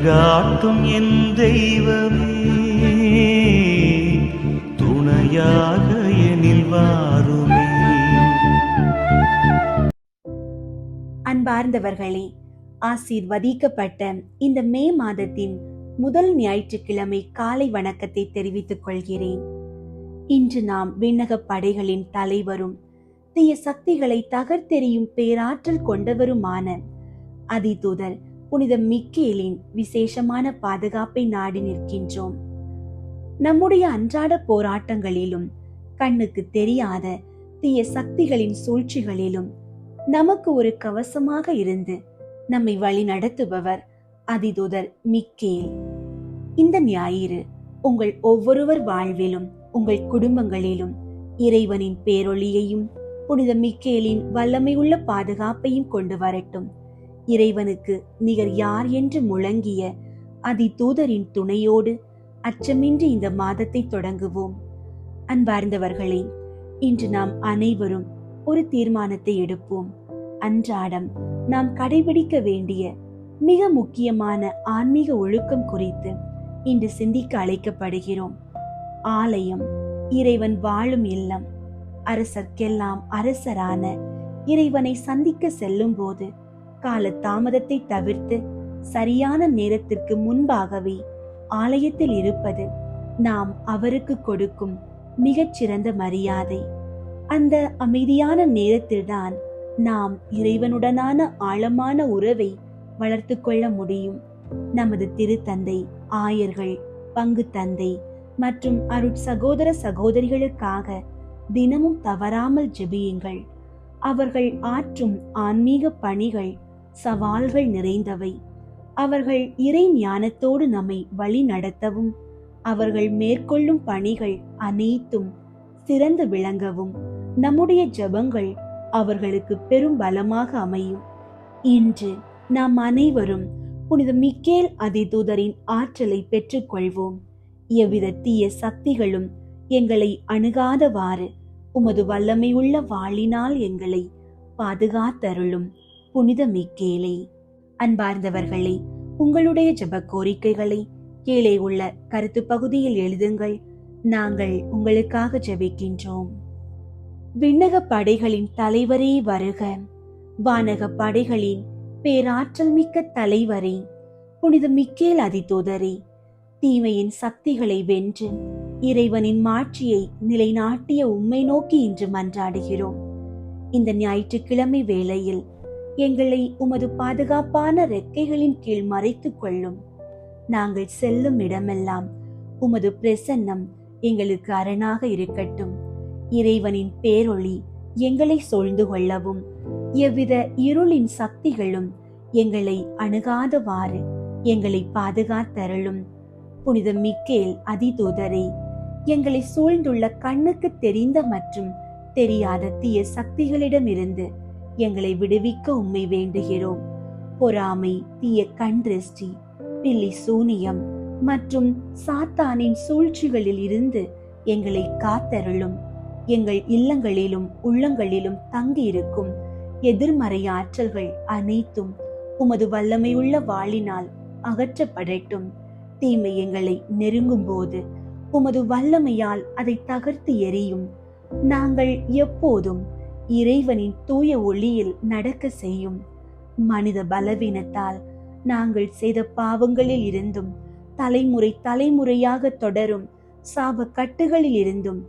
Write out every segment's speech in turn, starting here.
வழிகாட்டும் என் தெய்வமே, துணையாக எனில் வாருமே. அன்பார்ந்தவர்களே, ஆசீர்வதிக்கப்பட்ட இந்த மே மாதத்தின் முதல் ஞாயிற்றுக்கிழமை காலை வணக்கத்தை தெரிவித்துக் கொள்கிறேன். இன்று நாம் விண்ணக படைகளின் தலைவரும் தீய சக்திகளை தகர்த்தெறியும் பேராற்றல் கொண்டவருமான அதிதூதர் புனித மிக்கேலின் விசேஷமான பாதுகாப்பை நாடி நிற்கின்றோம். நம்முடைய அன்றாட போராட்டங்களிலும் கண்ணுக்கு தெரியாத தீய சக்திகளின் சூழ்ச்சிகளிலும் நமக்கு ஒரு கவசமாக இருந்து நம்மை வழி நடத்துபவர் அதிதூதர் மிக்கேல். இந்த ஞாயிறு உங்கள் ஒவ்வொருவர் வாழ்விலும் உங்கள் குடும்பங்களிலும் இறைவனின் பேரொளியையும் புனித மிக்கேலின் வல்லமையுள்ள பாதுகாப்பையும் கொண்டு வரட்டும். இறைவனுக்கு நிகர் யார் என்று முழங்கிய அதிதூதரின் துணையோடு அச்சமின்றி இந்த மாதத்தை தொடங்குவோம். அன்பார்ந்தவர்களே, இன்று நாம் அனைவரும் ஒரு தீர்மானத்தை எடுப்போம். அன்றாடம் நாம் கடைபிடிக்க வேண்டிய மிக முக்கியமான ஆன்மீக ஒழுக்கம் குறித்து இன்று சிந்திக்க அழைக்கப்படுகிறோம். ஆலயம் இறைவன் வாழும் இல்லம். அரசர்க்கெல்லாம் அரசரான இறைவனை சந்திக்க செல்லும் போது கால தாமதத்தை தவிர்த்து சரியான நேரத்திற்கு முன்பாகவே ஆலயத்தில் இருப்பது நாம் அவருக்கு கொடுக்கும் மிகச்சிறந்த மரியாதை. அந்த அமைதியான நேரத்தில்தான் நாம் இறைவனுடனான ஆழமான உறவை வளர்த்து கொள்ள முடியும். நமது திருத்தந்தை, ஆயர்கள், பங்கு தந்தை மற்றும் அருட்சகோதர சகோதரிகளுக்காக தினமும் தவறாமல் ஜெபியுங்கள். அவர்கள் ஆற்றும் ஆன்மீக பணிகள் சவால்கள் நிறைந்தவை. அவர்கள் இறை ஞானத்தோடு நம்மை வழி நடத்தவும், அவர்கள் மேற்கொள்ளும் பணிகள் அனைத்தும் சிறந்து விளங்கவும் நம்முடைய ஜெபங்கள் அவர்களுக்கு பெரும் பலமாக அமையும். இன்று நாம் அனைவரும் புனித மிக்கேல் அதிதூதரின் ஆற்றலை பெற்றுக்கொள்வோம். எவ்வித தீய சக்திகளும் எங்களை அணுகாதவாறு உமது வல்லமையுள்ள வாளினால் எங்களை பாதுகாத்தருளும் புனித மிக்கேலே. அன்பார்ந்தவர்களே, உங்களுடைய ஜெப கோரிக்கைகளை கீழே உள்ள கருத்து பகுதியில் எழுதுங்கள். நாங்கள் உங்களுக்காக ஜெபிக்கின்றோம். விண்ணக படைகளின் தலைவரே வருக. வானக படைகளின் பேராற்றல் மிக்க தலைவரே, புனித மிக்கேல் அதிதூதரே, தீமையின் சக்திகளை வென்று இறைவனின் மாட்சியை நிலைநாட்டிய உம்மை நோக்கி இன்று மன்றாடுகிறோம். இந்த ஞாயிற்றுக்கிழமை வேளையில் எங்களை உமது பாதுகாப்பான ரெக்கைகளின் கீழ் மறைத்துக் கொள்ளும். நாங்கள் செல்லும் இடமெல்லாம் உமது பிரசன்னம் எங்களுக்கு அரணாக இருக்கட்டும். இறைவனின் பேரொளி எங்களை சூழ்ந்து கொள்ளவும், எவ்வித இருளின் சக்திகளும் எங்களை அணுகாதவாறு எங்களை பாதுகாத்தருளும். புனித மிக்கேல் அதிதூதரே, எங்களை சூழ்ந்துள்ள கண்ணுக்கு தெரிந்த மற்றும் தெரியாத தீய சக்திகளிடமிருந்து எங்களை விடுவிக்க உம்மை வேண்டுகிறோம். பொறாமை, தீய கண் திருஷ்டி, பில்லி சூனியம் மற்றும் சாத்தானின் சூழ்ச்சிகளில் இருந்து எங்களை காத்தருளும். எங்கள் இல்லங்களிலும் உள்ளங்களிலும் தங்கி இருக்கும் எதிர்மறை ஆற்றல்கள் அனைத்தும் உமது வல்லமையுள்ள வாளினால் அகற்றப்படட்டும். தீமை எங்களை நெருங்கும் போது உமது வல்லமையால் அதை தகர்த்து எறியும். நாங்கள் எப்போதும் இறைவனின் தூய ஒளியில் நடக்க செய்யும். மனித பலவீனத்தால் நாங்கள் செய்த பாவங்களில் இருந்தும் தலைமுறை தலைமுறையாக தொடரும் சாப கட்டுகளில் இருந்தும்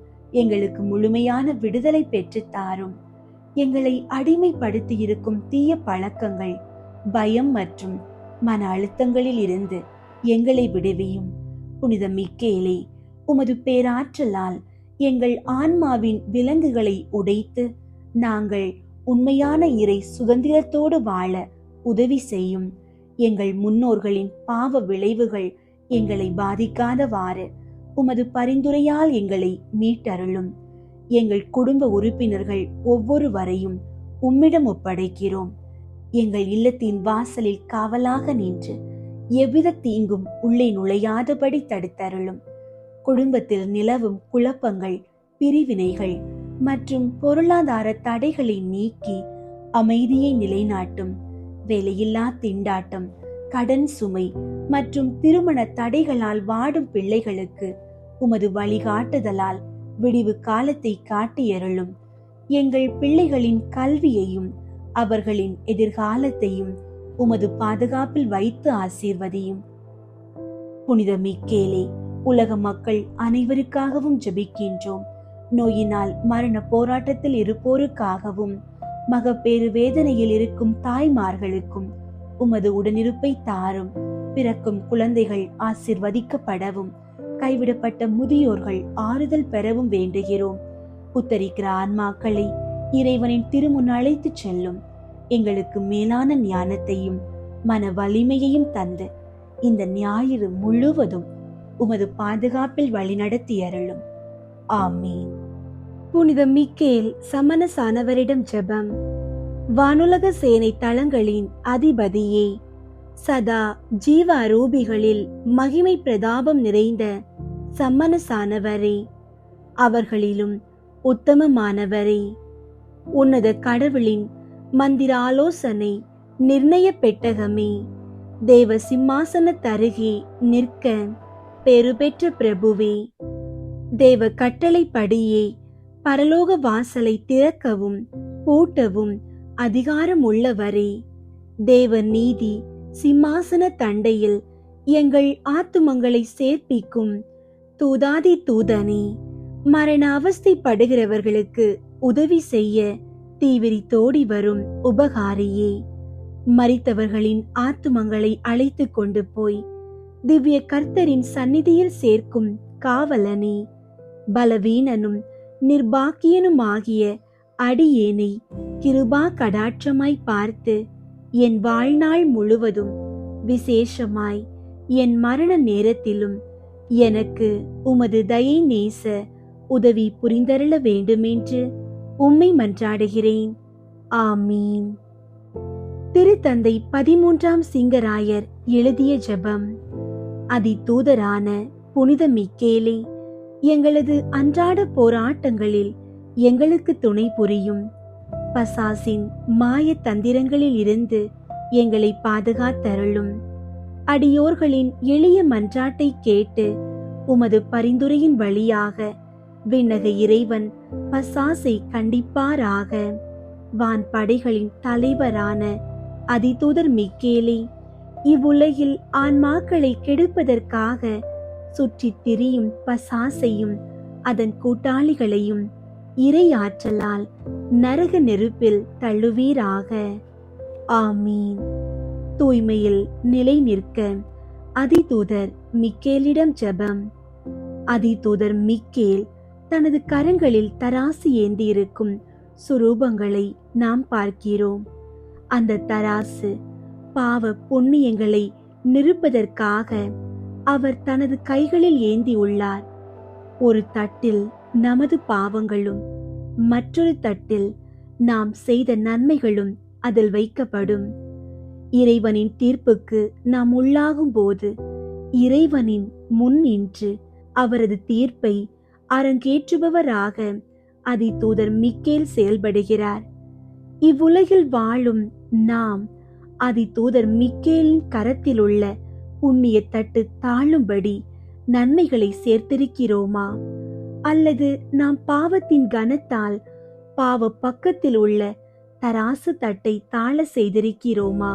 எங்களுக்கு முழுமையான விடுதலை பெற்று தாரும். எங்களை அடிமைப்படுத்தி இருக்கும் தீய பழக்கங்கள், பயம் மற்றும் மன அழுத்தங்களில் இருந்து எங்களை விடுவியும். புனித மிக்கேலே, உமது பேராற்றலால் எங்கள் ஆன்மாவின் விலங்குகளை உடைத்து நாங்கள் உண்மையான இறை சுதந்திரத்தோடு வாழ உதவி செய்யும். எங்கள் முன்னோர்களின் பாவ விளைவுகள் எங்களை பாதிக்காதவாறு உமது பரிந்துரையால் எங்களை மீட்டருளும். எங்கள் குடும்ப உறுப்பினர்கள் ஒவ்வொருவரையும் உம்மிடம் ஒப்படைக்கிறோம். எங்கள் இல்லத்தின் வாசலில் காவலாக நின்று எவ்வித தீங்கும் உள்ளே நுழையாதபடி தடுத்தருளும். குடும்பத்தில் நிலவும் குழப்பங்கள், பிரிவினைகள் மற்றும் பொருளாதார தடைகளை நீக்கி அமைதியை நிலைநாட்டும். வேலையில்லா திண்டாட்டம் கடன் சுமை மற்றும் திருமண தடைகளால் வாடும் பிள்ளைகளுக்கு உமது வழிகாட்டுதலால் விடிவு காலத்தை காட்டியருளும். எங்கள் பிள்ளைகளின் கல்வியையும் அவர்களின் எதிர்காலத்தையும் உமது பாதுகாப்பில் வைத்து ஆசீர்வதியும். புனித மிக்கேலே, உலக மக்கள் அனைவருக்காகவும் ஜெபிக்கின்றோம். நோயினால் மரண போராட்டத்தில் இருப்போருக்காகவும் மகப்பேறு வேதனையில் இருக்கும் தாய்மார்களுக்கும் உமது உடனிருப்பை தாரும். பிறக்கும் குழந்தைகள் ஆசீர்வதிக்கப்படவும் கைவிடப்பட்ட முதியோர்கள் ஆறுதல் பெறவும் வேண்டுகிறோம். உத்தரிக்கிற ஆன்மாக்களை இறைவனின் திருமுன் அழைத்துச் செல்லும். எங்களுக்கு மேலான ஞானத்தையும் மன வலிமையையும் தந்து இந்த ஞாயிறு முழுவதும் உமது பாதுகாப்பில் வழிநடத்தி அருளும். ஆமீன். புனித மிக்கேல் சமணசானவரிடம் ஜெபம். வானுலக சேனை தளங்களின் அதிபதியே, சதா ஜீவ அரூபிகளில் மகிமை பிரதாபம் நிறைந்த சம்மனசானவரே, அவர்களிலும் உத்தமமானவரே, உன்னத கடவுளின் மந்திர ஆலோசனை நிர்ணய பெட்டகமே, தேவ சிம்மாசன தருகே நிற்க பெருபெற்ற பிரபுவே, தேவ கட்டளைப்படியே பரலோக வாசலை திறக்கவும் பூட்டவும் அதிகாரம் உள்ளவரே, தேவ நீதி சிம்மாசன தண்டையில் எங்கள் ஆத்துமங்களை சேர்ப்பிக்கும் தூதாதி தூதனே, மரண அவஸ்தைப்படுகிறவர்களுக்கு உதவி செய்ய தீவிரித்தோடி வரும் உபகாரியே, மரித்தவர்களின் ஆத்துமங்களை அழைத்து கொண்டு போய் திவ்ய கர்த்தரின் சந்நிதியில் சேர்க்கும் காவலனே, பலவீனனும் நிர்பாக்கியனுமாகிய அடியேனை கிருபா கடாட்சமாய் பார்த்து என் வாழ்நாள் முழுவதும் விசேஷமாய் என் மரண நேரத்திலும் எனக்கு உமது தயை நேச உதவி புரிந்தருள வேண்டுமென்று உம்மை மன்றாடுகிறேன். ஆமீன். திருத்தந்தை 13ஆம் சிங்கராயர் எழுதிய ஜெபம். அதிதூதரான புனித மிக்கேலே, எங்களது அன்றாட போராட்டங்களில் எங்களுக்கு துணை புரியும். பசாசின் மாய தந்திரங்களில் இருந்து எங்களை பாதுகாத்தருளும். அடியோர்களின் எளிய மன்றாட்டை கேட்டு உமது பரிந்துரையின் வழியாக விண்ணக இறைவன் பசாசை கண்டிப்பாராக. வான் படைகளின் தலைவரான அதிதூதர் மிக்கேலே, இவ்வுலகில் ஆன்மாக்களை கெடுப்பதற்காக சுற்றித் திரியும் பசாசையும் அதன் கூட்டாளிகளையும் இறை ஆற்றலால் நரக நெருப்பில் தள்ளுவீராக. ஆமீன். தூய்மையில் நிலை நிற்க அதிதூதர் மிக்கேலிடம் ஜெபம். அதிதூதர் மிக்கேல் தனது கரங்களில் தராசு ஏந்தியிருக்கும் சுரூபங்களை நாம் பார்க்கிறோம். அந்த தராசு பாவ புண்ணியங்களை நிரூபதற்காக அவர் தனது கைகளில் ஏந்தி உள்ளார். ஒரு தட்டில் நமது பாவங்களும் மற்றொரு தட்டில் நாம் செய்த நன்மைகளும் அதில் வைக்கப்படும். இறைவனின் தீர்ப்புக்கு நாம் உள்ளாகும் போது இறைவனின் முன் நின்று அவரது தீர்ப்பை அரங்கேற்றுபவராக அதிதூதர் மிக்கேல் செயல்படுகிறார். இவ்வுலகில் வாழும் நாம் அதிதூதர் மிக்கேலின் கரத்தில் உள்ள புண்ணிய தட்டு தாழும்படி நன்மைகளை சேர்த்திருக்கிறோமா, அல்லது நாம் பாவத்தின் கனத்தால் பாவ பக்கத்தில் உள்ள தராசு தட்டை தாழ செய்திருக்கிறோமா?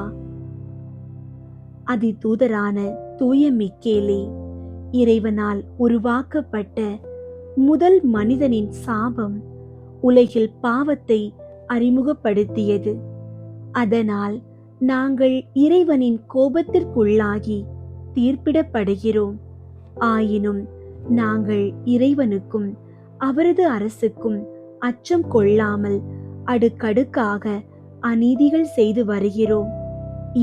அதிதூதரான தூய மிக்கேலே, இறைவனால் உருவாக்கப்பட்ட முதல் மனிதனின் சாபம் உலகில் பாவத்தை அறிமுகப்படுத்தியது. அதனால் நாங்கள் இறைவனின் கோபத்திற்குள்ளாகி தீர்ப்பிடப்படுகிறோம். ஆயினும் நாங்கள் இறைவனுக்கும் அவரது அரசுக்கும் அச்சம் கொள்ளாமல் அடுக்கடுக்காக அநீதிகள் செய்து வருகிறோம்.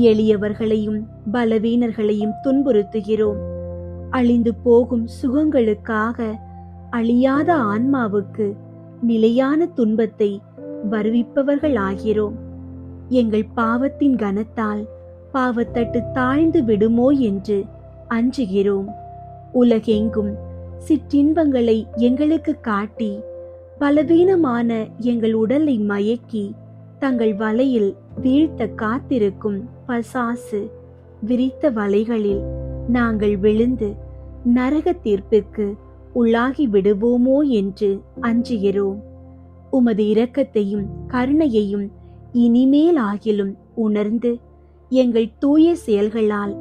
எளியவர்களையும் பலவீனர்களையும் துன்புறுத்துகிறோம். அழிந்து போகும் சுகங்களுக்காக அழியாத ஆன்மாவுக்கு நிலையான துன்பத்தை வருவிப்பவர்கள் ஆகிறோம். எங்கள் பாவத்தின் கனத்தால் பாவத்தட்டு தாழ்ந்து விடுமோ என்று அஞ்சுகிறோம். உலகெங்கும் சிற்றின்பங்களை எங்களுக்கு காட்டி பலவீனமான எங்கள் உடலை மயக்கி தங்கள் வலையில் வீழ்த்த காத்திருக்கும் பசாசு விரித்த வலைகளில் நாங்கள் விழுந்து நரக தீர்ப்பிற்கு உள்ளாகி விடுவோமோ என்று அஞ்சுகிறோம். உமது இரக்கத்தையும் கருணையையும் இனிமேல் ஆகிலும் உணர்ந்து எங்கள் தூய செயல்களால்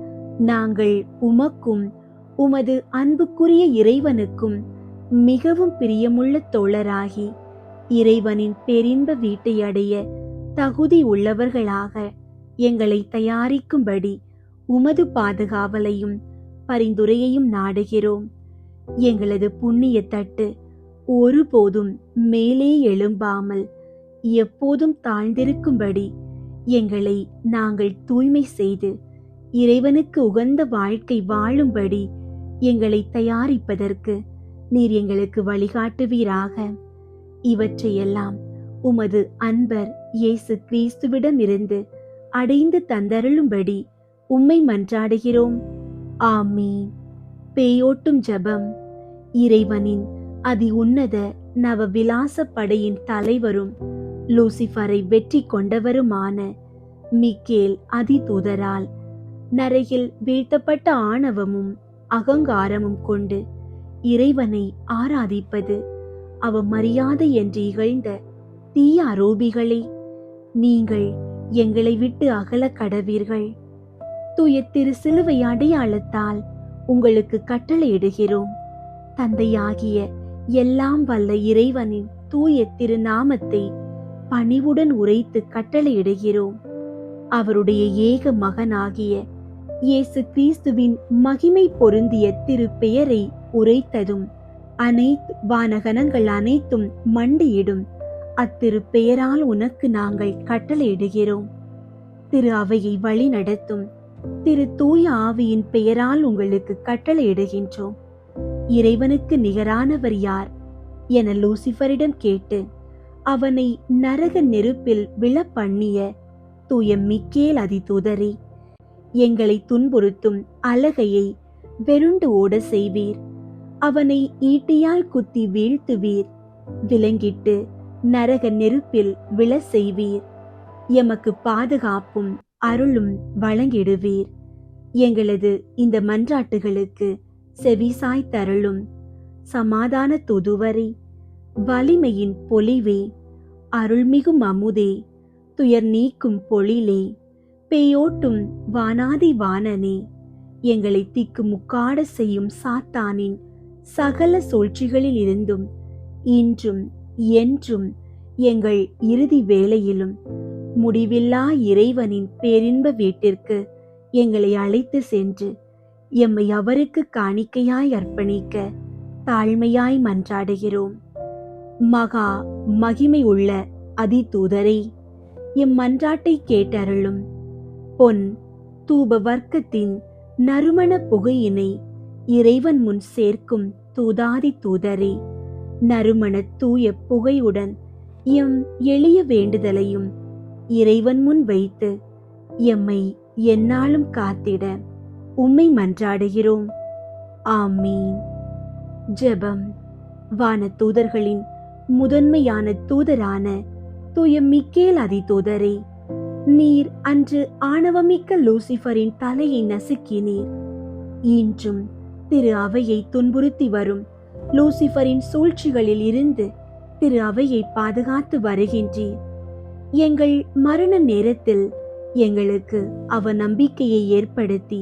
நாங்கள் உமக்கும் உமது அன்புக்குரிய இறைவனுக்கும் மிகவும் பிரியமுள்ள தோழராகி இறைவனின் பெரின்ப வீட்டை அடைய தகுதி உள்ளவர்களாக எங்களை தயாரிக்கும்படி உமது பாதுகாவலையும் பரிந்துரையையும் நாடுகிறோம். எங்களது புண்ணிய தட்டு ஒருபோதும் மேலே எழும்பாமல் எப்போதும் தாழ்ந்திருக்கும்படி எங்களை நாங்கள் தூய்மை செய்து இறைவனுக்கு உகந்த வாழ்க்கை வாழும்படி எங்களை தயாரிப்பதற்கு நீர் எங்களுக்கு வழிகாட்டுவீராக. இவற்றையெல்லாம் உமது அன்பர் இயேசு கிறிஸ்துவிடமிருந்து அடைந்து தந்தருளும்படி உம்மை மன்றாடுகிறோம். ஆமீன். பேயோட்டும் ஜெபம். இறைவனின் அதி உன்னத நவ விலாச படையின் தலைவரும் லூசிஃபரை வெற்றி கொண்டவருமான மிக்கேல் அதிதூதரால் நரகில் வீழ்த்தப்பட்ட ஆணவமும் அகங்காரமும் கொண்டு இறைவனை ஆராதிப்பது அவமரியாதை என்று இகழ்ந்த தீய அரூபிகளே, நீங்கள் எங்களை விட்டு அகல கடவீர்கள். தூய திரு சிலுவை அடையாளத்தால் உங்களுக்கு கட்டளையிடுகிறோம். தந்தையாகிய எல்லாம் வல்ல இறைவனின் தூய திருநாமத்தை பணிவுடன் உரைத்து கட்டளையிடுகிறோம். அவருடைய ஏக மகனாகிய இயேசு கிறிஸ்துவின் மகிமை பொருந்திய திரு பெயரை உரைத்ததும் அனைத்து வானகணங்கள் அனைத்தும் மண்டியிடும் அத்திரு பெயரால் உனக்கு நாங்கள் கட்டளையிடுகிறோம். திரு அவையை வழி நடத்தும் திரு தூய ஆவியின் பெயரால் உங்களுக்கு கட்டளையிடுகின்றோம். இறைவனுக்கு நிகரானவர் யார் என லூசிஃபரிடம் கேட்டு அவனை நரக நெருப்பில் விழப்பண்ணிய தூய மிக்கேல் அதிதூதரே, எங்களை துன்புறுத்தும் அலகையை வெருண்டு ஓட செய்வீர். அவனை ஈட்டியால் குத்தி வீழ்த்துவீர். விலங்கிட்டு நரக நெருப்பில் விழ செய்வீர். எமக்கு பாதுகாப்பும் அருளும் வழங்கிடுவீர். எங்களது இந்த மன்றாட்டுகளுக்கு செவிசாய் தருளும். சமாதான துதுவரே, வலிமையின் பொலிவே, அருள்மிகும் அமுதே, துயர் நீக்கும் பொழிலே, பேயோட்டும் வானாதி வானனே, எங்களை திக்கு முக்காட செய்யும் சாத்தானின் சகல சூழ்ச்சிகளில் இருந்தும் இன்றும் என்றும் எங்கள் இறுதி வேளையிலும் முடிவில்லா இறைவனின் பேரின்ப வீட்டிற்கு எங்களை அழைத்து சென்று எம்மை அவருக்கு காணிக்கையாய் அர்ப்பணிக்க தாழ்மையாய் மன்றாடுகிறோம். மகா மகிமை உள்ள அதிதூதரே, எம் மன்றாட்டை கேட்டருளும். பொன் தூப வர்க்கத்தின் நறுமண புகையினை இறைவன் முன் சேர்க்கும் தூதாதி தூதரே, நறுமண தூய புகையுடன் எம் எளிய வேண்டுதலையும் இறைவன் முன் வைத்து எம்மை எந்நாளும் காத்திட உம்மை மன்றாடுகிறோம். ஆமீன். ஜெபம். வான தூதர்களின் முதன்மையான தூதரான தூய மிக்கேல் அதிதூதரே, நீர் அன்று ஆணவமிக்க லூசிஃபரின் தலையை நசுக்கினீர். இன்றும் திரு அவையை துன்புறுத்தி வரும் லூசிஃபரின் சூழ்ச்சிகளில் இருந்து திரு அவையை பாதுகாத்து வருகின்றீர். எங்கள் மரண நேரத்தில் எங்களுக்கு அவ நம்பிக்கையை ஏற்படுத்தி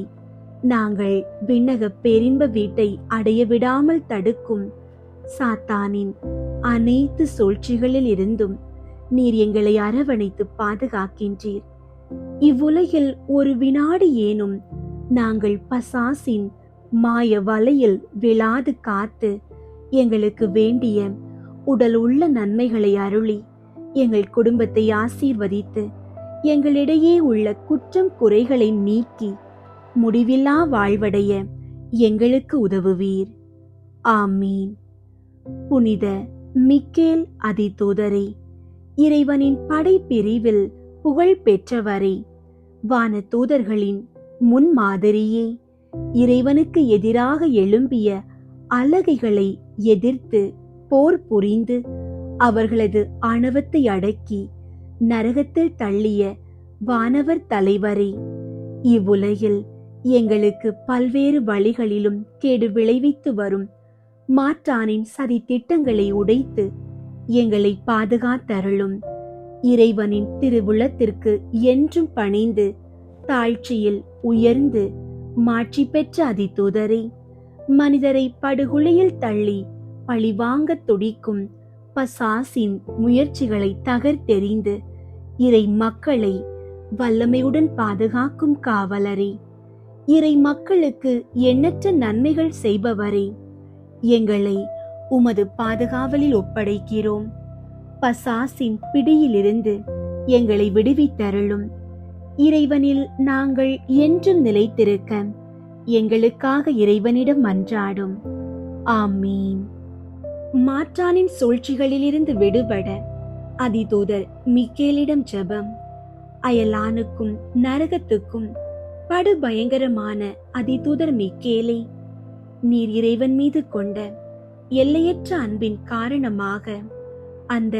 நாங்கள் விண்ணக பேரின்ப வீட்டை அடைய விடாமல் தடுக்கும் சாத்தானின் அனைத்து சூழ்ச்சிகளில் இருந்தும் நீர் எங்களை அரவணைத்து பாதுகாக்கின்றீர். இவ்வுலகில் ஒரு வினாடி ஏனும் நாங்கள் பசாசின் மாய வலையில் விழாது காத்து எங்களுக்கு வேண்டிய உடல் உள்ள நன்மைகளை அருளி எங்கள் குடும்பத்தை ஆசீர்வதித்து எங்களிடையே உள்ள குற்றம் குறைகளை நீக்கி முடிவில்லா வாழ்வடைய எங்களுக்கு உதவுவீர். ஆமீன். புனித மிக்கேல் அதிதூதரே, இறைவனின் படைப்பிரிவில் புகழ் பெற்றவரே, வான தூதர்களின் முன்மாதிரியே, இறைவனுக்கு எதிராக எழும்பிய அலகைகளை எதிர்த்து போர் புரிந்து அவர்களது ஆணவத்தை அடக்கி நரகத்தில் தள்ளிய வானவர் தலைவரே, இவ்வுலகில் எங்களுக்கு பல்வேறு வழிகளிலும் கேடு விளைவித்து வரும் மாற்றானின் சதி திட்டங்களை உடைத்து எங்களை பாதுகாத்தருளும். இறைவனின் திருவுளத்திற்கு என்றும் பணிந்து தாழ்ச்சியில் உயர்ந்து மாட்சி பெற்ற அதிதூதரை, மனிதரை படுகொலையில் தள்ளி பழிவாங்க துடிக்கும் பசாசின் முயற்சிகளை தகர்த்தெறிந்து இறை மக்களை வல்லமையுடன் பாதுகாக்கும் காவலரே, இறை மக்களுக்கு எண்ணற்ற நன்மைகள் செய்பவரே, எங்களை உமது பாதுகாவலில் ஒப்படைக்கிறோம். பசாசின் பிடியிலிருந்து எங்களை விடுவித்தருளும். இறைவனில் நாங்கள் என்றும் நிலைத்திருக்க எங்களுக்காக இறைவனிடம் மன்றாடும். ஆமீன். மாற்றானின் சூழ்ச்சிகளிலிருந்து விடுபட அதிதூதர் மிக்கேலிடம் ஜெபம். அயலானுக்கும் நரகத்துக்கும் படுபயங்கரமான அதிதூதர் மிக்கேலே, நீர் இறைவன் மீது கொண்ட எல்லையற்ற அன்பின் காரணமாக அந்த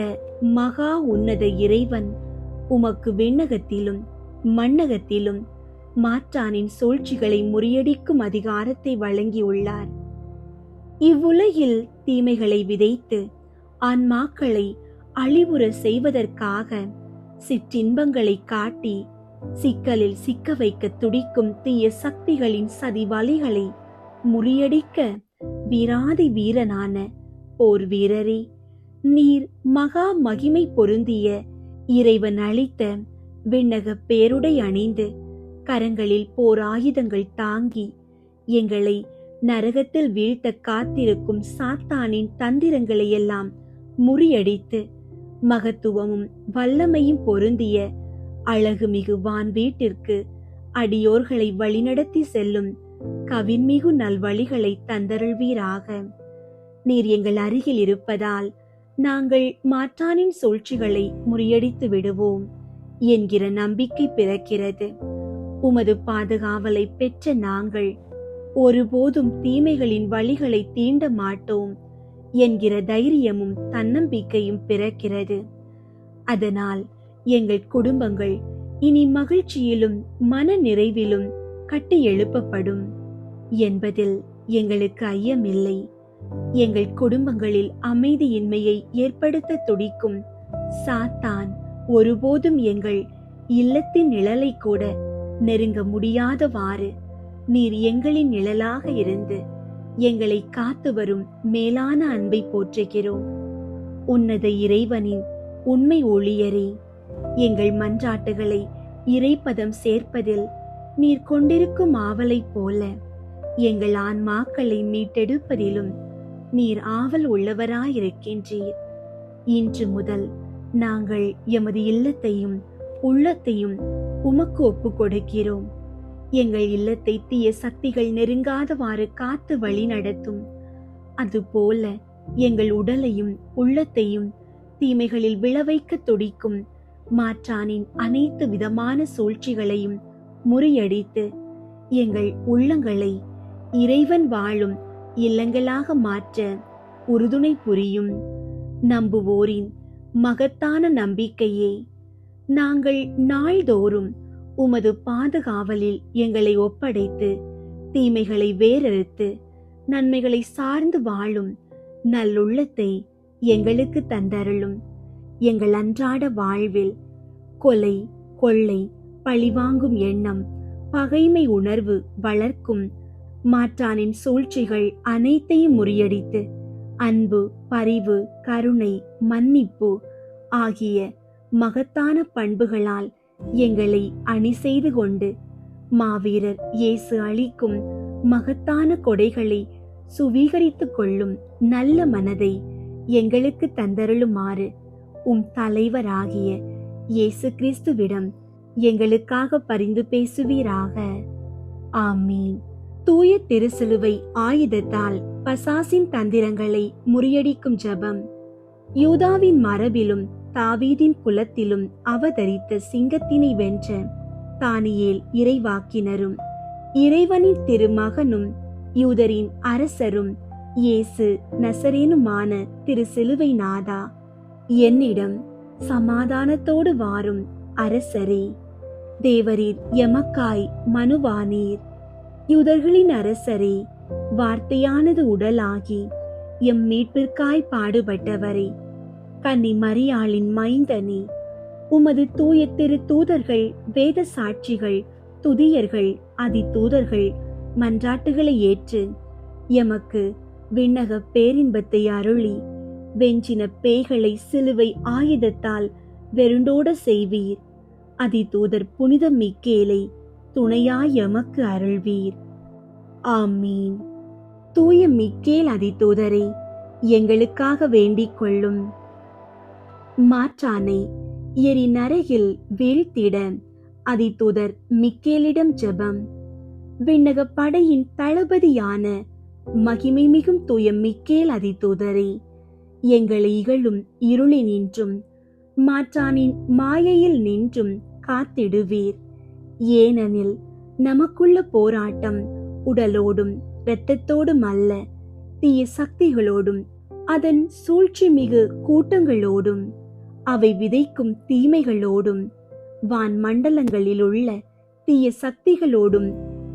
மகா உன்னத இறைவன் உமக்கு விண்ணகத்திலும் மண்ணகத்திலும் மாற்றானின் சூழ்ச்சிகளை முறியடிக்கும் அதிகாரத்தை வழங்கியுள்ளார். இவ்வுலகில் தீமைகளை விதைத்து ஆன்மாக்களை அழிவுற செய்வதற்காக சிற்றின்பங்களை காட்டி சிக்கலில் சிக்க வைக்க துடிக்கும் தீய சக்திகளின் சதி வலைகளை முறியடிக்க வீராதி வீரனான போர் வீரரே, நீர் மகா மகிமை பொருந்திய இறைவன் அளித்த விண்ணக பேருடை அணிந்து கரங்களில் போர் ஆயுதங்கள் தாங்கி எங்களை நரகத்தில் வீழ்த்த காத்திருக்கும் சாத்தானின் தந்திரங்களை எல்லாம் முறியடித்து மகத்துவமும் வல்லமையும் பொருந்திய அழகுமிகு வான் வீட்டிற்கு அடியோர்களை வழிநடத்தி செல்லும் கவின்மிகு நல்வழிகளை தந்தருள்வீராக. நீர் எங்கள் அருகில் இருப்பதால் நாங்கள் மாற்றானின் சூழ்ச்சிகளை முறியடித்து விடுவோம் என்கிற நம்பிக்கை பிறக்கிறது. உமது பாதுகாவலை பெற்ற நாங்கள் ஒருபோதும் தீமைகளின் வழிகளை தீண்ட மாட்டோம் என்கிற தைரியமும் தன்னம்பிக்கையும் பிறக்கிறது. அதனால் எங்கள் குடும்பங்கள் இனி மகிழ்ச்சியிலும் மன நிறைவிலும் கட்டி எழுப்பப்படும் என்பதில் எங்களுக்கு ஐயமில்லை. எங்கள் குடும்பங்களில் அமைதியின்மையை ஏற்படுத்த துடிக்கும் சாத்தான் ஒருபோதும் எங்கள் இல்லத்தின் நிழலை கூட நெருங்க முடியாதவாறு நீர் எங்களின் நிழலாக இருந்து எங்களை காத்து வரும் மேலான அன்பை போற்றுகிறோம். உன்னத இறைவனின் உண்மை ஊழியரே, எங்கள் மன்றாட்டுகளை இறைப்பதம் சேர்ப்பதில் நீர் கொண்டிருக்கும் ஆவலை போல எங்கள் ஆன்மாக்களை மீட்டெடுப்பதிலும் நீர் ஆவல் உள்ளவராயிருக்கின்றீர். இன்று முதல் நாங்கள் எமது இல்லத்தையும் உள்ளத்தையும் உமக்கு ஒப்பு கொடுக்கிறோம். எங்கள் இல்லத்தை தீய சக்திகள் நெருங்காதவாறு காத்து வழி நடத்தும். அதுபோல எங்கள் உடலையும் உள்ளத்தையும் தீமைகளில் விழவைக்க துடிக்கும் மாற்றானின் அனைத்து விதமான சூழ்ச்சிகளையும் முறியடித்து எங்கள் உள்ளங்களை இறைவன் வாழும் இல்லங்களாக மாற்ற உறுதுணை புரியும். நம்புவோரின் மகத்தான நம்பிக்கையே, நாங்கள் நாள்தோறும் உமது பாதுகாவலில் எங்களை ஒப்படைத்து தீமைகளை வேறறுத்து நன்மைகளை சார்ந்து வாழும் நல்லுள்ளத்தை எங்களுக்கு தந்தருளும். எங்கள் அன்றாட வாழ்வில் கொலை, கொள்ளை, பழிவாங்கும் எண்ணம், பகைமை உணர்வு வளர்க்கும் மாற்றானின் சூழ்ச்சிகள் அனைத்தையும் முறியடித்து அன்பு, பரிவு, கருணை, மன்னிப்பு ஆகிய மகத்தான பண்புகளால் எங்களை அணி செய்து கொண்டு மாவீரர் இயேசு அளிக்கும் மகத்தான கொடைகளை சுவீகரித்துக் கொள்ளும் நல்ல மனதை எங்களுக்கு தந்தருளுமாறு உம் தலைவராகிய இயேசு கிறிஸ்துவிடம் எங்களுக்காக பரிந்து பேசுவீராக. ஆமீன். தூய திருசிலுவை ஆயுதத்தால் பசாசின் தந்திரங்களை முறியடிக்கும் ஜெபம். யூதாவின் மரபிலும் தாவீதின் குலத்திலும் அவதரித்த சிங்கத்தினை வென்ற தானியேல் இறைவாக்கினரும் இறைவனின் திருமகனும் யூதரின் அரசரும் இயேசு நசரேனுமான திரு சிலுவை நாதா, என்னிடம் சமாதானத்தோடு வாரும் அரசரே, தேவரீர் எமக்காய் மனுவானீர். யூதர்களின் அரசரே, வார்த்தையானது உடலாகி எம் மீட்பிற்காய் பாடுபட்டவரே, கன்னி மரியாளின் மைந்தனே, உமது தூய திரு தூதர்கள், வேத சாட்சிகள், துதியர்கள், அதிதூதர்கள் மன்றாட்டுகளை ஏற்று எமக்கு விண்ணக பேரின்பத்தை அருளி வெஞ்சின பேய்களை சிலுவை ஆயுதத்தால் வெருண்டோட செய்வீர். அதிதூதர் புனித மிக்கேலை துணையாய் எமக்கு அருள்வீர். ஆமீன். தூய மிக்கேல் அதிதூதரை எங்களுக்காக வேண்டிக் கொள்ளும். மாற்றானை எரி நரகில் வீழ்த்திட அதிதூதர் மிக்கேலிடம் ஜெபம். விண்ணக படையின் தளபதியான மகிமை மிகும் தூய மிக்கேல் அதிதூதரை எங்களை இகழும் இருளினின்றும் மாற்றானின் மாயையில் நின்றும் காத்திடுவீர். ஏனெனில் நமக்குள்ள போராட்டம் உடலோடும் இரத்தத்தோடும் அல்ல, தீய சக்திகளோடும் அதன் சூழ்ச்சி மிகு கூட்டங்களோடும் அவை விதைக்கும் தீமைகளோடும் வான் மண்டலங்களில் உள்ள தீய சக்திகளோடும்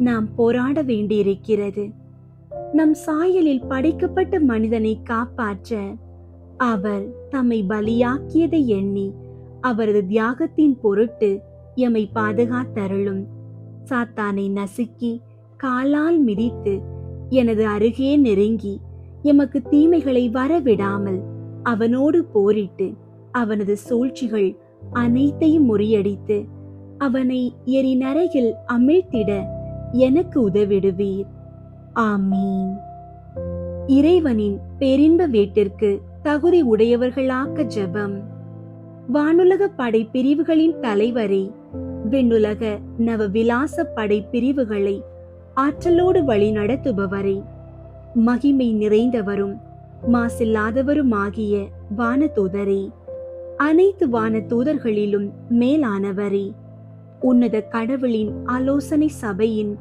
நாம் போராட வேண்டியிருக்கிறது. நம் சாயலில் படைக்கப்பட்ட மனிதனை காப்பாற்ற அவர் தம்மை பலியாக்கியதை எண்ணி அவரது தியாகத்தின் பொருட்டு எம்மை பாதுகாத்தருளும். சாத்தானை நசுக்கி காலால் மிதித்து எனது அருகே நெருங்கி எமக்கு தீமைகளை வரவிடாமல் அவனோடு போரிட்டு அவனது சூழ்ச்சிகள் அனைத்தையும் முறியடித்து அவனை எரி நரகில் அமிழ்த்திட எனக்கு உதவிடுவீர். ஆமீன். இறைவனின் பேரின்ப வீட்டிற்கு தகுதி உடையவர்களாக்க ஜெபம். வானுலக படை பிரிவுகளின் தலைவரே, விண்ணுலக நவ விலாச படை பிரிவுகளை ஆற்றலோடு வழி நடத்துபவரே, மகிமை நிறைந்தவரும் மாசில்லாதவருமாகிய வானதூதரே, அனைத்து வானதூதர்களிலும் மேலானவரே, உன்னத கடவுளின் ஆலோசனை சபையின்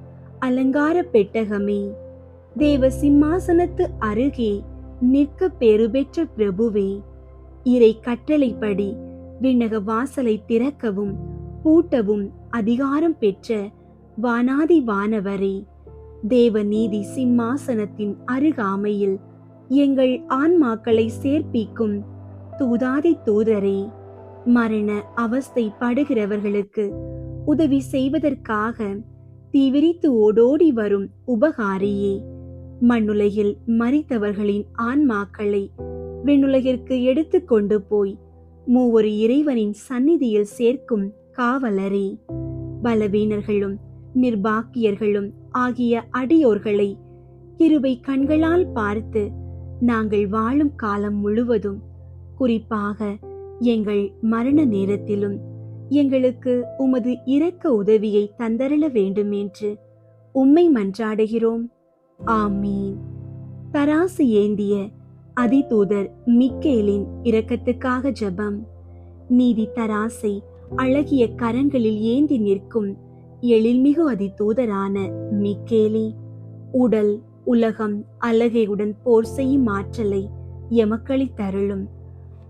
அலங்கார பெட்டகமே, தேவ சிம்மாசனத்து அருகே நிற்க பேறு பெற்ற பிரபுவே, இறை கட்டளைப்படி விண்ணக வாசலை திறக்கவும் பூட்டவும் அதிகாரம் பெற்ற வானாதி வானவரே, தேவ நீதி சிம்மாசனத்தின் அருகாமையில் எங்கள் ஆன்மாக்களை சேர்ப்பிக்கும் தூதாதி தூதரே, மரண அவஸ்தை படுகிறவர்களுக்கு உதவி செய்வதற்காக தீவிரித்து ஓடோடி வரும் உபகாரியே, மண்ணுலகில் மரித்தவர்களின் ஆன்மாக்களை விண்ணுலகிற்கு எடுத்து கொண்டு போய் மூவொரு இறைவனின் சந்நிதியில் சேர்க்கும் காவலரே, பலவீனர்களும் நிர்பாக்கியர்களும் ஆகிய அடியோர்களை கிருபை கண்களால் பார்த்து நாங்கள் வாழும் காலம் முழுவதும், குறிப்பாக எங்கள் மரண நேரத்திலும் எங்களுக்கு உமது இரக்க உதவியை தந்தருள வேண்டும் என்று உம்மை மன்றாடுகிறோம். ஆமீன். தராசு ஏந்திய அதிதூதர் மிக்கேலின் இரக்கத்துக்காக ஜெபம். நீதி தராசை அழகிய கரங்களில் ஏந்தி நிற்கும் எழில்மிகு அதிதூதரான மிக்கேலே, உடல் உலகம் அழகையுடன் போர் செய்யும் ஆற்றலை எமக்களித்தருளும்.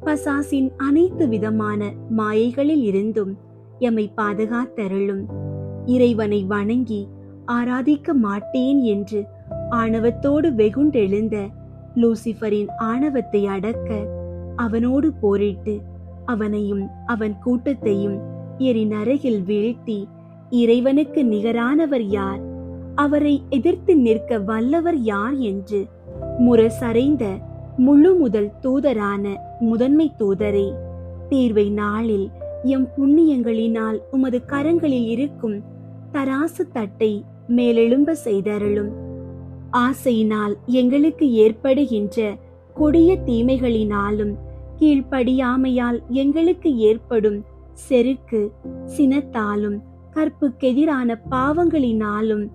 பசாசின் அனைத்து விதமான மாயைகளில் இருந்தும் எம்மை பாதுகாத்தருளும். இறைவனை வணங்கி ஆராதிக்க மாட்டேன் என்று ஆணவத்தோடு வெகுண்டெழுந்த லூசிபரின் ஆணவத்தை அடக்க அவனோடு போரிட்டு அவனையும் அவன் கூட்டத்தையும் எரி நரகில் வீழ்த்தி, இறைவனுக்கு நிகரானவர் யார், அவரை எதிர்த்து நிற்க வல்லவர் யார் என்று முரசறைந்த முழு முதல் தூதரான முதன்மை தூதரே, தீர்வை நாளில் எம் புண்ணியங்களினால் உமது கரங்களில் இருக்கும் தராசு தட்டை மேலெழும்ப செய்தருளும். ஆசையினால் எங்களுக்கு ஏற்படுகின்ற கொடிய தீமைகளினாலும் கீழ்ப்படியாமையால் எங்களுக்கு ஏற்படும் செருக்கு சினத்தாலும் கற்புக்கெதிரான பாவங்களினாலும்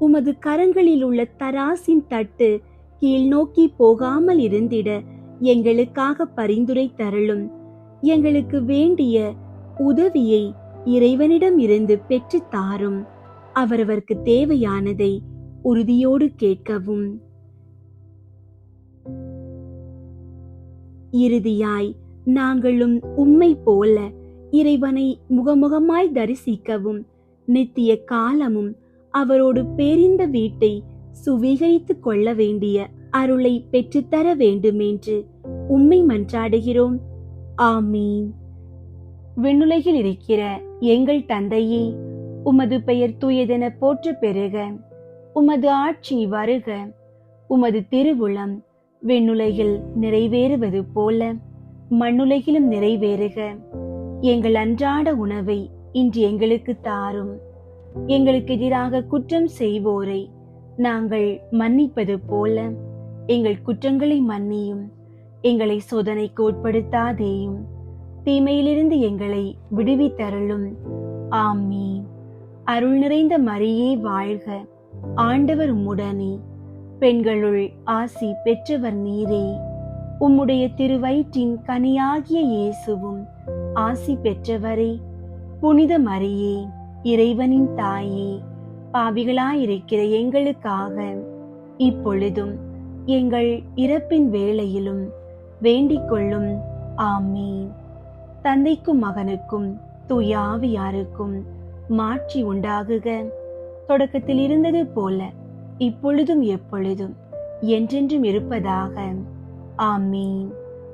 உமது கரங்களில் உள்ள தராசின் தட்டு கீழ் நோக்கி போகாமல் இருந்திட எங்களுக்காக பரிந்துரை தருளும். எங்களுக்கு வேண்டிய உதவியை இறைவனிடம் இருந்து பெற்று தாரும். அவரவர்க்கு தேவையானதை உறுதியோடு கேட்கவும். இறுதியாய் நாங்களும் உம்மை போல இறைவனை முகமுகமாய் தரிசிக்கவும் நித்திய காலமும் அவரோடு பேரின்ப வீட்டை சுவீகரித்துக் கொள்ள வேண்டிய அருளை பெற்றுத்தர வேண்டுமென்று உம்மை மன்றாடுகிறோம். ஆமீன். விண்ணுலகில் இருக்கிற எங்கள் தந்தையே, உமது பெயர் தூயதென போற்ற பெறுக. உமது ஆட்சி வருக. உமது திருவுளம் விண்ணுலகில் நிறைவேறுவது போல மண்ணுலகிலும் நிறைவேறுக. எங்கள் அன்றாட உணவை இன்று எங்களுக்கு தாரும். எங்களுக்கு எதிராக குற்றம் செய்வோரை நாங்கள் மன்னிப்பது போல எங்கள் குற்றங்களை மன்னியும். எங்களை சோதனைக்கு உட்படுத்தாதேயும், தீமையிலிருந்து எங்களை விடுவித்தருளும். ஆமீன். அருள் நிறைந்த மரியே வாழ்க. ஆண்டவர் உம்முடனே, பெண்களுள் ஆசி பெற்றவர் நீரே. உம்முடைய திருவயிற்றின் கனியாகிய இயேசுவும் ஆசி பெற்றவரே. புனித மரியே, இறைவனின் தாயே, பாவிகளாயிருக்கிற எங்களுக்காக இப்பொழுதும் எங்கள் இறப்பின் வேளையிலும் வேண்டிக் கொள்ளும். ஆமீன். தந்தைக்கும் மகனுக்கும் தூய ஆவியாருக்கும் மாட்சி உண்டாகுக. தொடக்கத்தில் இருந்தது போல இப்பொழுதும் எப்பொழுதும் என்றென்றும் இருப்பதாக. ஆமீன்.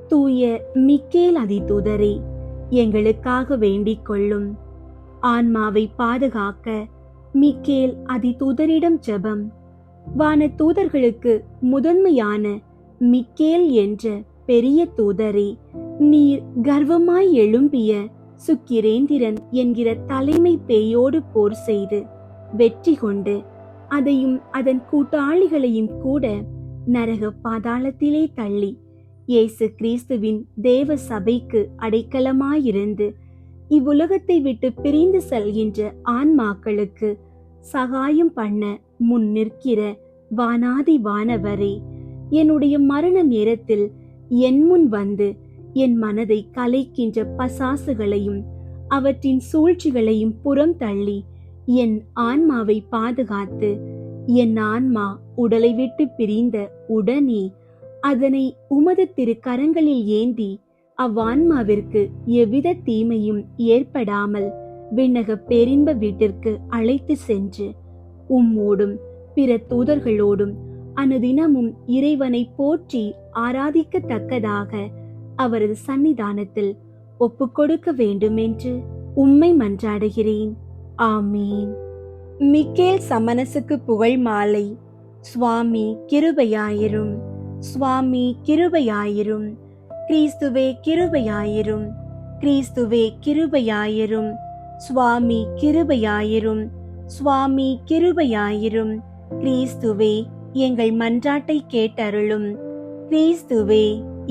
தூய மிக்கேல் அதிதூதரே, எங்களுக்காக வேண்டிக் கொள்ளும். ஆன்மாவை பாதுகாக்க மிக்கேல் அதிதூதரிடம் ஜெபம். வான தூதர்களுக்கு முதன்மையான மிக்கேல் என்ற பெரிய தூதரே, நீர் கர்வமாய் எழும்பிய சுக்கிரேந்திரன் என்கிற தலைமை பேயோடு போர் செய்து வெற்றி கொண்டு அதையும் அதன் கூட்டாளிகளையும் கூட நரக பாதாளத்திலே தள்ளி இயேசு கிறிஸ்துவின் தேவ சபைக்கு அடைக்கலமாயிருந்து இவ்வுலகத்தை விட்டு பிரிந்து செல்கின்ற ஆன்மாக்களுக்கு சகாயம் பண்ண முன் நிற்கிற வானாதி வானவரே, என்னுடைய மரண நேரத்தில் என் முன் வந்து என் மனதை கலைக்கின்ற பசாசுகளையும் அவற்றின் சூழ்ச்சிகளையும் புறம் தள்ளி என் ஆன்மாவை பாதுகாத்து, என் ஆன்மா உடலை விட்டு பிரிந்த உடனே அதனை உமது திருக்கரங்களில் ஏந்தி அவ்வான்மாவிற்கு எவ்வித தீமையும் ஏற்படாமல் விண்ணக பேரின்ப வீட்டிற்கு அழைத்து சென்று உம்மோடும் பிற தூதர்களோடும் அனுதினமும் இறைவனை போற்றி ஆராதிக்கத்தக்கதாக அவரது சன்னிதானத்தில் ஒப்புக்கொடுக்க வேண்டுமென்று உம்மை மன்றாடுகிறேன். ஆமீன். மிக்கேல் சமனசுக்கு புகழ் மாலை. சுவாமி கிருபையாயிரும். சுவாமி கிருபையாயிரும். கிறிஸ்துவே கிருபையாயிரும். கிறிஸ்துவே கிருபையாயிரும். சுவாமி கிருபையாயிரும். சுவாமி கிருபையாயிரும். கிறிஸ்துவே எங்கள் மன்றாட்டை கேட்டருளும். கிறிஸ்துவே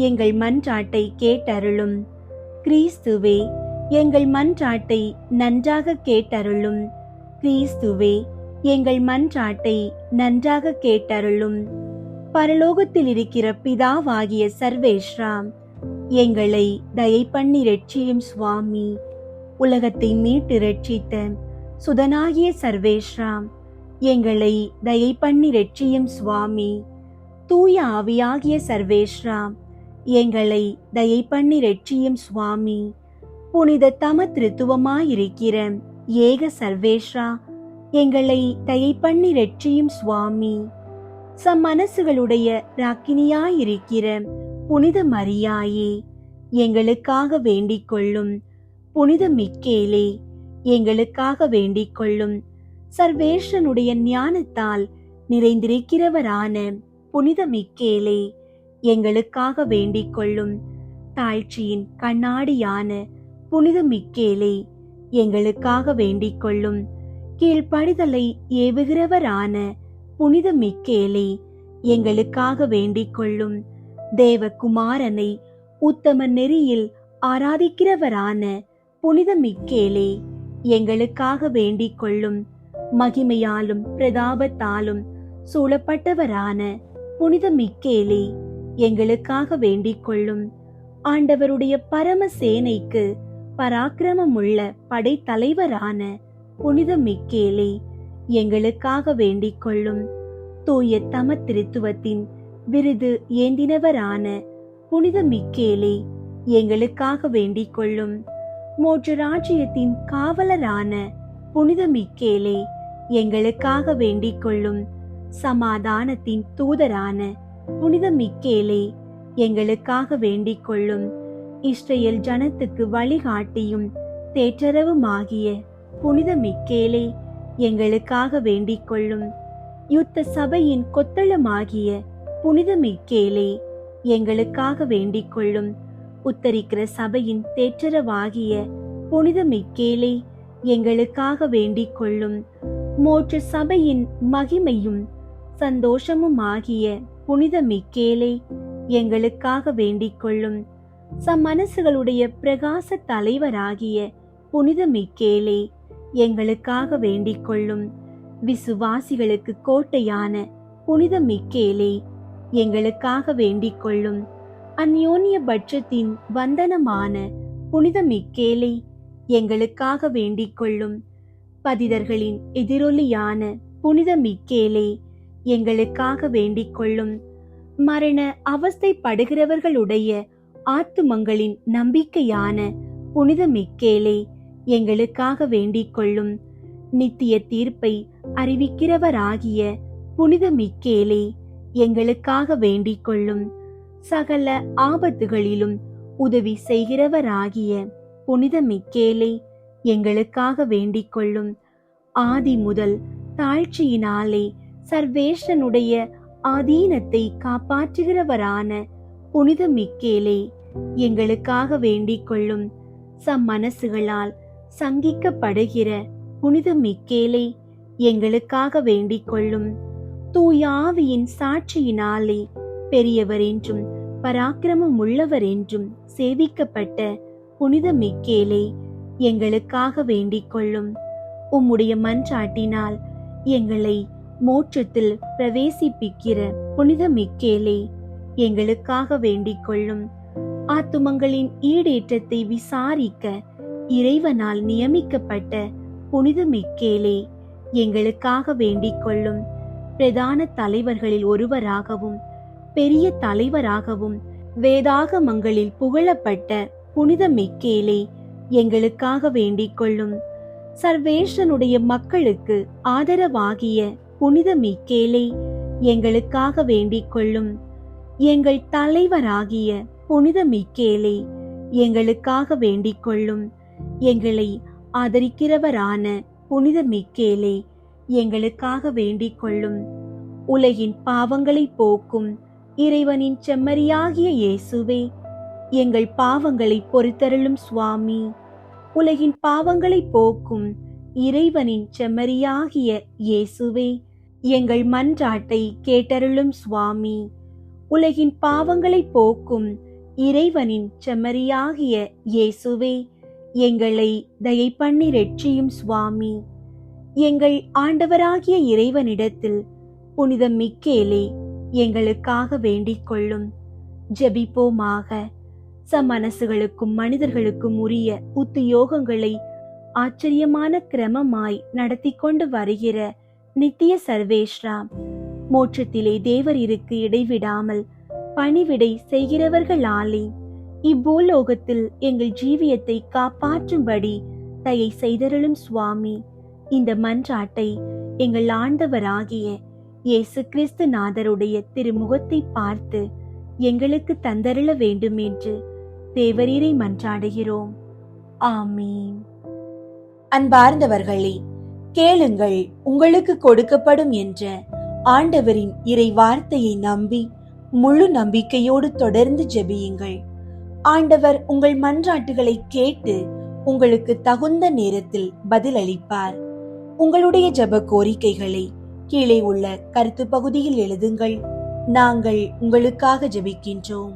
எங்கள் மன்றாட்டை கேட்டருளும். கிறிஸ்துவே எங்கள் மன்றாட்டை நன்றாக கேட்டருளும். கிறிஸ்துவே எங்கள் மன்றாட்டை நன்றாக கேட்டருளும். பரலோகத்தில் இருக்கிற பிதாவாகிய சர்வேஸ்வரா, எங்களை தயை பண்ணி இரட்சியும் சுவாமி. உலகத்தை மீட்டு இரட்சித்த சுதனாகிய சர்வேஸ்வரா, எங்களை தயை பண்ணி இரட்சியும் சுவாமி. தூய ஆவியாகிய சர்வேஸ்வரா, எங்களை தயை பண்ணி இரட்சியும் சுவாமி. புனித தம திருத்துவமாயிருக்கிற ஏக சர்வேஸ்வரா, எங்களை தயை பண்ணி இரட்சியும் சுவாமி. சம்மனசுகளுடைய ராக்கினியாயிருக்கிற புனித மரியாயே, எங்களுக்காக வேண்டிக் கொள்ளும். புனித மிக்கேலே, எங்களுக்காக வேண்டிக் கொள்ளும். சர்வேஸ்வரனுடைய ஞானத்தால் நிறைந்திருக்கிறவரான புனித மிக்கேலே, எங்களுக்காக வேண்டிக் கொள்ளும். தாழ்ச்சியின் கண்ணாடியான புனித மிக்கேலே, எங்களுக்காக வேண்டிக் கொள்ளும். கீழ்ப்படிதலை ஏவுகிறவரான புனித மிக்கேலே, எங்களுக்காக வேண்டிக் கொள்ளும். தேவகுமாரனை உத்தம நெறியில் ஆராதிக்கிறவரான புனித மிக்கேலே, எங்களுக்காக வேண்டிக் கொள்ளும். மகிமையாலும் பிரதாபத்தாலும் சூழப்பட்டவரான புனித மிக்கேலே, எங்களுக்காக வேண்டிக் கொள்ளும். ஆண்டவருடைய பரம சேனைக்கு பராக்கிரமமுள்ள படைத்தலைவரான புனித மிக்கேலே, எங்களுக்காக வேண்டிக் கொள்ளும். தூய தம திருத்துவத்தின் விருது ஏந்தினவரான புனித மிக்கேலே, எங்களுக்காக வேண்டிக் கொள்ளும். மோட்ச ராஜ்யத்தின் காவலரான புனித மிக்கேலே, எங்களுக்காக வேண்டிக் கொள்ளும். சமாதானத்தின் தூதரான புனித மிக்கேலே, எங்களுக்காக வேண்டிக் கொள்ளும். இஸ்ரேல் ஜனத்துக்கு வழிகாட்டியும் தேற்றரவுமாகிய புனித மிக்கேலே, எங்களுக்காக வேண்டிக் கொள்ளும். யுத்த சபையின் கொத்தளமாகிய புனித மிக்கேலே, எங்களுக்காக வேண்டிக் கொள்ளும். உத்தரிக்கிற சபையின் தேற்றரவாகிய புனித மிக்கேலே, எங்களுக்காக வேண்டிக் கொள்ளும். மோட்ச சபையின் மகிமையும் சந்தோஷமுமாகிய புனித மிக்கேலே, எங்களுக்காக வேண்டிக் கொள்ளும். சம்மனசுகளுடைய பிரகாச தலைவராகிய புனித மிக்கேலே, எங்களுக்காக வேண்டிக் கொள்ளும். விசுவாசிகளுக்கு கோட்டையான புனித மிக்கேலே, எங்களுக்காக வேண்டிக் கொள்ளும். அந்யோன்ய பட்சத்தின் வந்தனமான புனித மிக்கேலே, எங்களுக்காக வேண்டிக் கொள்ளும். பதிதர்களின் எதிரொலியான புனித மிக்கேலே, எங்களுக்காக வேண்டிக் கொள்ளும். மரண அவஸ்தைப்படுகிறவர்களுடைய ஆத்துமங்களின் நம்பிக்கையான புனித மிக்கேலே, எங்களுக்காக வேண்டிக் கொள்ளும். நித்திய தீர்ப்பை அறிவிக்கிறவராகிய புனித மிக்கேலே, எங்களுக்காக வேண்டிக் கொள்ளும். சகல ஆபத்துகளிலும் உதவி செய்கிறவராகிய புனித மிக்கேலே, எங்களுக்காக வேண்டிக் கொள்ளும். ஆதி முதல் தாழ்ச்சியினாலே சர்வேஷனுடைய ஆதீனத்தை காப்பாற்றுகிறவரான புனித மிக்கேலே, எங்களுக்காக வேண்டிக் கொள்ளும். சம்மனசுகளால் சங்கிக்கப்படுகிற புனித மிக்கேலே, எங்களுக்காக வேண்டிக் கொள்ளும். தூயாவியின் சாட்சியினாலே பெரியவர் என்றும் பராக்கிரமம் உள்ளவர் என்றும் சேவிக்கப்பட்ட புனித மிக்கேலே, எங்களுக்காக வேண்டிக் கொள்ளும். உம்முடைய மன்றாட்டினால் எங்களை மோட்சத்தில் பிரவேசிப்பிக்கிற புனித மிக்கேலே, எங்களுக்காக வேண்டிக் கொள்ளும். ஆத்துமங்களின் ஈடேற்றத்தை விசாரிக்க இறைவனால் நியமிக்கப்பட்ட புனித மிக்கேலே, எங்களுக்காக வேண்டிக் கொள்ளும். பிரதான தலைவர்களில் ஒருவராகவும் பெரிய தலைவராகவும் வேதாகமங்களில் புகழப்பட்ட புனித மிக்கேலே, எங்களுக்காக வேண்டிக் கொள்ளும். சர்வேஷனுடைய மக்களுக்கு ஆதரவாகிய புனித மிக்கேலே, எங்களுக்காக வேண்டிக் கொள்ளும். எங்கள் தலைவராகிய புனித மிக்கேலே, எங்களுக்காக வேண்டிக் கொள்ளும். எங்களை ஆதரிக்கிறவரான புனித மிக்கேலே, எங்களுக்காக வேண்டிக் கொள்ளும். உலகின் பாவங்களை போக்கும் இறைவனின் செம்மறியாகிய இயேசுவே, எங்கள் பாவங்களை பொறுத்தருளும் சுவாமி. உலகின் பாவங்களை போக்கும் இறைவனின் செம்மறியாகிய இயேசுவே, எங்கள் மன்றாட்டை கேட்டருளும் சுவாமி. உலகின் பாவங்களை போக்கும் இறைவனின் செம்மறியாகிய இயேசுவே, எங்களை தயை பண்ணி ரட்சியும் சுவாமி. எங்கள் ஆண்டவராகிய இறைவனிடத்தில் புனித மிக்கேலே, எங்களுக்காக வேண்டிக் கொள்ளும். ஜெபிப்போமாக. சமனசுகளுக்கும் மனிதர்களுக்கும் உரிய உத்தியோகங்களை ஆச்சரியமான கிரமமாய் நடத்தி கொண்டு வருகிற நித்திய சர்வேஸ்ரா, மோட்சத்திலே தேவரிற்கு இடைவிடாமல் பணிவிடை செய்கிறவர்களாலே இப்பூலோகத்தில் எங்கள் ஜீவியத்தை காப்பாற்றும்படி தயை செய்தருளும் சுவாமி. இந்த மன்றாட்டை எங்கள் ஆண்டவராகிய இயேசு கிறிஸ்து நாதருடைய திருமுகத்தை பார்த்து எங்களுக்கு தந்தருள வேண்டும் என்று தேவரீரை மன்றாடுகிறோம். ஆமீன். அன்பார்ந்தவர்களே, கேளுங்கள் உங்களுக்கு கொடுக்கப்படும் என்ற ஆண்டவரின் இறை வார்த்தையை நம்பி முழு நம்பிக்கையோடு தொடர்ந்து ஜெபியுங்கள். ஆண்டவர் உங்கள் மன்றாட்டுகளை கேட்டு உங்களுக்கு தகுந்த நேரத்தில் பதில் அளிப்பார். உங்களுடைய ஜெப கோரிக்கைகளை கீழே உள்ள கருத்து பகுதியில் எழுதுங்கள். நாங்கள் உங்களுக்காக ஜெபிக்கின்றோம்.